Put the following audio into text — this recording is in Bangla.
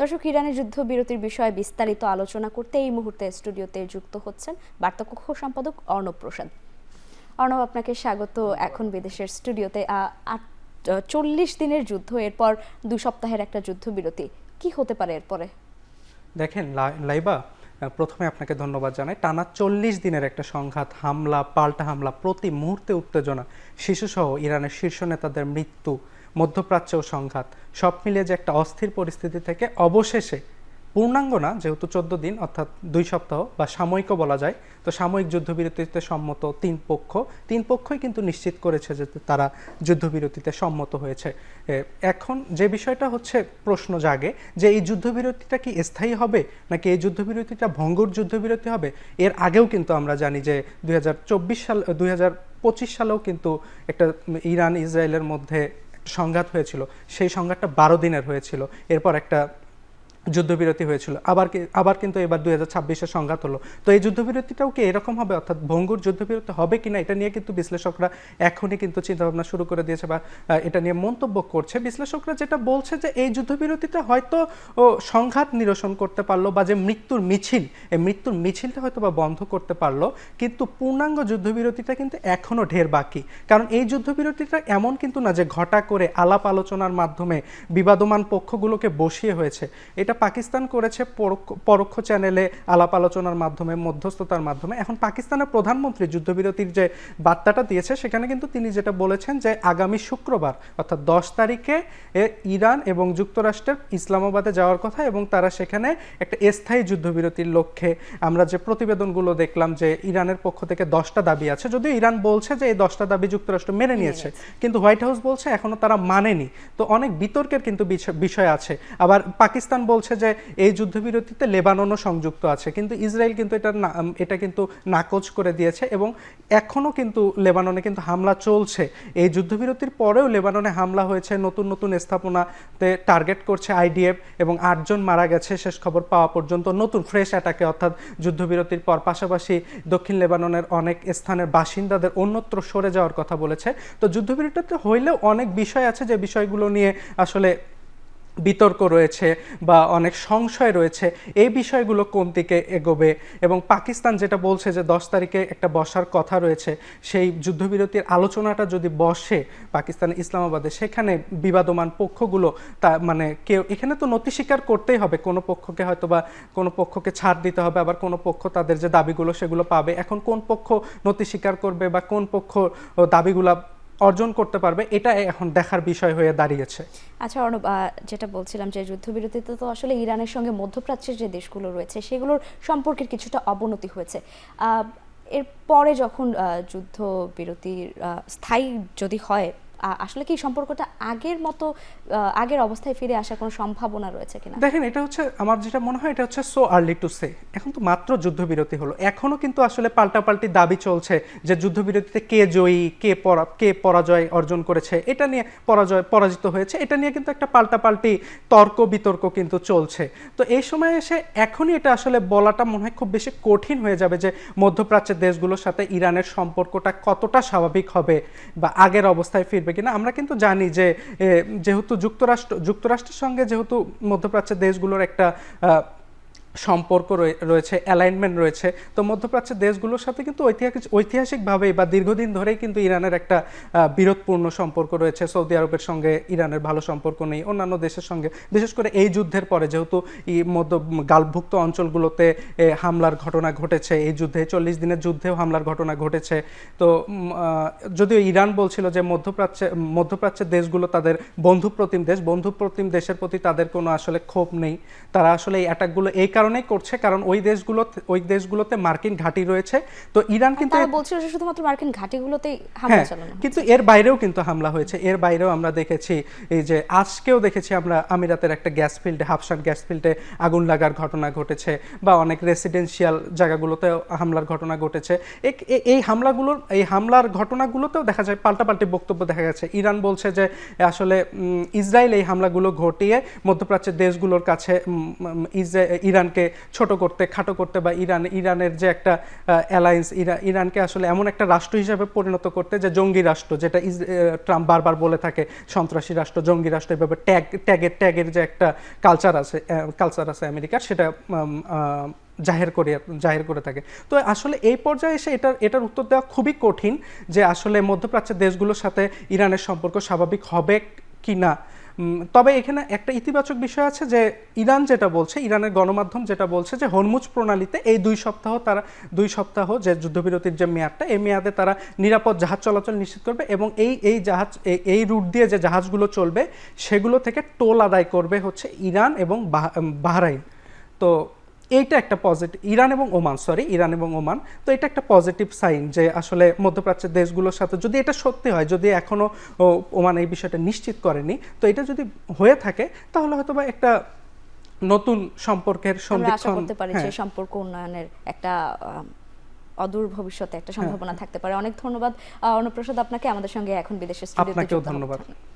দর্শক, ইরানের যুদ্ধবিরতির বিষয়ে বিস্তারিত আলোচনা করতে এই মুহূর্তে স্টুডিওতে যুক্ত হচ্ছেন বার্তাকক্ষ সম্পাদক অর্ণব প্রসাদ। অর্ণব, আপনাকে স্বাগত। এখন বিদেশের স্টুডিওতে 40 দিনের যুদ্ধ, এরপর 2 সপ্তাহের একটা যুদ্ধবিরতি, কি হতে পারে এরপরে? দেখেন লাইবা, প্রথমে আপনাকে ধন্যবাদ জানাই। টানা 40 দিনের একটা সংঘাত, হামলা পাল্টা হামলা, প্রতি মুহূর্তে উত্তেজনা, শিশুসহ ইরানের শীর্ষ নেতাদের মৃত্যু, মধ্যপ্রাচ্যেও সংঘাত, সব মিলিয়ে যে একটা অস্থির পরিস্থিতি থেকে অবশেষে পূর্ণাঙ্গ না, যেহেতু 14 দিন অর্থাৎ 2 সপ্তাহ বা সাময়িকও বলা যায়, তো সাময়িক যুদ্ধবিরতিতে সম্মত তিন পক্ষই কিন্তু নিশ্চিত করেছে যে তারা যুদ্ধবিরতিতে সম্মত হয়েছে। এখন যে বিষয়টা হচ্ছে প্রশ্ন জাগে যে এই যুদ্ধবিরতিটা কি স্থায়ী হবে নাকি এই যুদ্ধবিরতিটা ভঙ্গুর যুদ্ধবিরতি হবে। এর আগেও কিন্তু আমরা জানি যে 2025 সালেও কিন্তু একটা ইরান ইসরায়েলের মধ্যে সংঘাত হয়েছিল। সেই সংঘাতটা 12 দিনের হয়েছিল, এরপর একটা যুদ্ধবিরতি হয়েছিল। আবার কিন্তু এবার 2026-এ সংঘাত হলো। তো এই যুদ্ধবিরতিটাও কি এরকম হবে, অর্থাৎ ভঙ্গুর যুদ্ধবিরতি হবে কিনা, এটা নিয়ে কিন্তু বিশ্লেষকরা এখনই কিন্তু চিন্তাভাবনা শুরু করে দিয়েছে বা এটা নিয়ে মন্তব্য করছে। বিশ্লেষকরা যেটা বলছে যে এই যুদ্ধবিরতিটা হয়তো সংঘাত নিরসন করতে পারলো বা যে মৃত্যুর মিছিলটা হয়তো বা বন্ধ করতে পারলো, কিন্তু পূর্ণাঙ্গ যুদ্ধবিরতিটা কিন্তু এখনও ঢের বাকি। কারণ এই যুদ্ধবিরতিটা এমন কিন্তু না যে ঘটা করে আলাপ আলোচনার মাধ্যমে বিবাদমান পক্ষগুলোকে বসিয়ে হয়েছে। এটা পাকিস্তান করেছে পরোক্ষ চ্যানেলে আলাপ আলোচনার মাধ্যমে, মধ্যস্থতার মাধ্যমে। এখন পাকিস্তানের প্রধানমন্ত্রী যুদ্ধবিরতির যে বার্তাটা দিয়েছে, সেখানে কিন্তু তিনি যেটা বলেছেন যে আগামী শুক্রবার অর্থাৎ 10 তারিখে ইরান এবং যুক্তরাষ্ট্রের ইসলামাবাদে যাওয়ার কথা এবং তারা সেখানে একটা স্থায়ী যুদ্ধবিরতির লক্ষ্যে, আমরা যে প্রতিবেদনগুলো দেখলাম যে ইরানের পক্ষ থেকে 10টা দাবি আছে, যদিও ইরান বলছে যে এই 10টা দাবি যুক্তরাষ্ট্র মেনে নিয়েছে, কিন্তু হোয়াইট হাউস বলছে এখনো তারা মানেনি। তো অনেক বিতর্কের কিন্তু বিষয় আছে। আবার পাকিস্তান বলছে যে এই যুদ্ধবিরতিতে লেবাননও সংযুক্ত আছে, কিন্তু ইসরায়েল কিন্তু এটা কিন্তু নাকচ করে দিয়েছে এবং এখনো কিন্তু লেবাননে কিন্তু হামলা চলছে। এই যুদ্ধবিরতির পরেও লেবাননে হামলা হয়েছে, নতুন নতুন স্থাপনাতে টার্গেট করছে আইডিএফ এবং 8 জন মারা গেছে শেষ খবর পাওয়া পর্যন্ত নতুন ফ্রেশ অ্যাটাকে, অর্থাৎ যুদ্ধবিরতির পর। পাশাপাশি দক্ষিণ লেবাননের অনেক স্থানের বাসিন্দাদের অন্যত্র সরে যাওয়ার কথা বলেছে। তো যুদ্ধবিরতিতে হইলেও অনেক বিষয় আছে যে বিষয়গুলো নিয়ে আসলে বিতর্ক রয়েছে বা অনেক সংশয় রয়েছে, এই বিষয়গুলো কোন দিকে এগোবে। এবং পাকিস্তান যেটা বলছে যে 10 তারিখে একটা বসার কথা রয়েছে, সেই যুদ্ধবিরতির আলোচনাটা যদি বসে পাকিস্তানের ইসলামাবাদে, সেখানে বিবাদমান পক্ষগুলো মানে কেউ এখানে তো নতি স্বীকার করতেই হবে, কোনো পক্ষকে হয়তো বা কোনো পক্ষকে ছাড় দিতে হবে, আবার কোনো পক্ষ তাদের যে দাবিগুলো সেগুলো পাবে। এখন কোন পক্ষ নতি স্বীকার করবে বা কোন পক্ষ দাবিগুলা অর্জন করতে পারবে, এটা এখন দেখার বিষয় হয়ে দাঁড়িয়েছে। আচ্ছা অর্ণব, যেটা বলছিলাম যে যুদ্ধবিরতিতে তো আসলে ইরানের সঙ্গে মধ্যপ্রাচ্যের যে দেশগুলো রয়েছে সেগুলোর সম্পর্কের কিছুটা অবনতি হয়েছে। এরপরে যখন যুদ্ধবিরতির স্থায়ী যদি হয়, আসলে কি সম্পর্কটা আগের মতো আগের অবস্থায় ফিরে আসার কোনো সম্ভাবনা রয়েছে কিনা? দেখেন, এটা হচ্ছে আমার যেটা মনে হয়, এটা হচ্ছে সো আর্লি টু সে। এখন তো মাত্র যুদ্ধবিরতি হলো, এখনো কিন্তু আসলে পাল্টাপাল্টি দাবি চলছে যে যুদ্ধবিরতিতে কে জয়ী, কে পরাজয় অর্জন করেছে, এটা নিয়ে পরাজিত হয়েছে, এটা নিয়ে কিন্তু একটা পাল্টাপাল্টি তর্ক বিতর্ক কিন্তু চলছে। তো এই সময় এসে এখনই এটা আসলে বলাটা মনে হয় খুব বেশি কঠিন হয়ে যাবে যে মধ্যপ্রাচ্যের দেশগুলোর সাথে ইরানের সম্পর্কটা কতটা স্বাভাবিক হবে বা আগের অবস্থায় ফিরবে কিনা। আমরা কিন্তু জানি যে যেহেতু যুক্তরাষ্ট্রের সঙ্গে যেহেতু মধ্যপ্রাচ্যের দেশগুলোর একটা সম্পর্ক রয়েছে, অ্যালাইনমেন্ট রয়েছে, তো মধ্যপ্রাচ্যের দেশগুলোর সাথে কিন্তু ঐতিহাসিকভাবেই বা দীর্ঘদিন ধরেই কিন্তু ইরানের একটা বিরোধপূর্ণ সম্পর্ক রয়েছে। সৌদি আরবের সঙ্গে ইরানের ভালো সম্পর্ক নেই, অন্যান্য দেশের সঙ্গে, বিশেষ করে এই যুদ্ধের পরে যেহেতু গালভুক্ত অঞ্চলগুলোতে হামলার ঘটনা ঘটেছে, এই যুদ্ধে 40 দিনের যুদ্ধেও হামলার ঘটনা ঘটেছে। তো যদিও ইরান বলছিল যে মধ্যপ্রাচ্যের দেশগুলো তাদের বন্ধুপ্রতিম দেশের প্রতি তাদের কোনো আসলে ক্ষোভ নেই, তারা আসলে এই অ্যাটাকগুলো এই কারণেই করছে কারণ ওই দেশগুলোতে মার্কিন ঘাঁটি রয়েছে। তো ইরান কিন্তু বলছিল যে শুধুমাত্র মার্কিন ঘাঁটিগুলোতেই হামলা চালানো, কিন্তু এর বাইরেও কিন্তু হামলা হয়েছে। এর বাইরেও আমরা দেখেছি, এই যে আজকেও দেখেছি আমরা আমিরাতের একটা গ্যাস ফিল্ডে, হাফসান গ্যাস ফিল্ডে আগুন লাগার ঘটনা ঘটেছে বা অনেক রেসিডেন্সিয়াল জায়গাগুলোতেও হামলার ঘটনা ঘটেছে। এই হামলার ঘটনাগুলোতেও দেখা যায় পাল্টাপাল্টি বক্তব্য দেখা গেছে। ইরান বলছে যে আসলে ইসরায়েল এই হামলাগুলো ঘটিয়ে মধ্যপ্রাচ্যের দেশগুলোর কাছে ইরানকে ইরানকে ছোট করতে, খাটো করতে, বা ইরানের যে একটা অ্যালায়েন্স, ইরানকে আসলে এমন একটা রাষ্ট্র হিসেবে পরিণত করতে যে জঙ্গি রাষ্ট্র, যেটা ট্রাম্প বারবার বলে থাকে সন্ত্রাসী রাষ্ট্র, জঙ্গি রাষ্ট্র, এভাবে ট্যাগের যে একটা কালচার আছে আমেরিকার, সেটা জাহির করে থাকে। তো আসলে এই পর্যায়ে এসে এটার উত্তর দেওয়া খুবই কঠিন যে আসলে মধ্যপ্রাচ্যের দেশগুলোর সাথে ইরানের সম্পর্ক স্বাভাবিক হবে কি না। তবে এখানে একটা ইতিবাচক বিষয় আছে যে ইরান যেটা বলছে, ইরানের গণমাধ্যম যেটা বলছে যে হরমুজ প্রণালীতে এই 2 সপ্তাহ যে যুদ্ধবিরতির যে মেয়াদটা, এই মেয়াদে তারা নিরাপদ জাহাজ চলাচল নিশ্চিত করবে, এবং এই রুট দিয়ে যে জাহাজগুলো চলবে সেগুলো থেকে টোল আদায় করবে হচ্ছে ইরান এবং বাহরাইন। তো এইটা একটা পজিটিভ, ইরান এবং ওমান, তো এটা একটা পজিটিভ সাইন যে আসলে মধ্যপ্রাচ্যের দেশগুলোর সাথে যদি এটা সত্যি হয়, যদি এখনো ওমান এই বিষয়টা নিশ্চিত করেনি, তো এটা যদি হয়ে থাকে তাহলে হয়তো বা একটা নতুন সম্পর্কের আমরা আশা সন্ধিক্ষণ, করতে পারি যে সম্পর্ক উন্নয়নের একটা অদূর ভবিষ্যতে একটা সম্ভাবনা থাকতে পারে। অনেক ধন্যবাদ অনুপ্রসাদ আপনাকে আমাদের সঙ্গে এখন বিদেশের স্টুডিওতে আপনাকেও যুক্ত হওয়ার ধন্যবাদ। জন্য।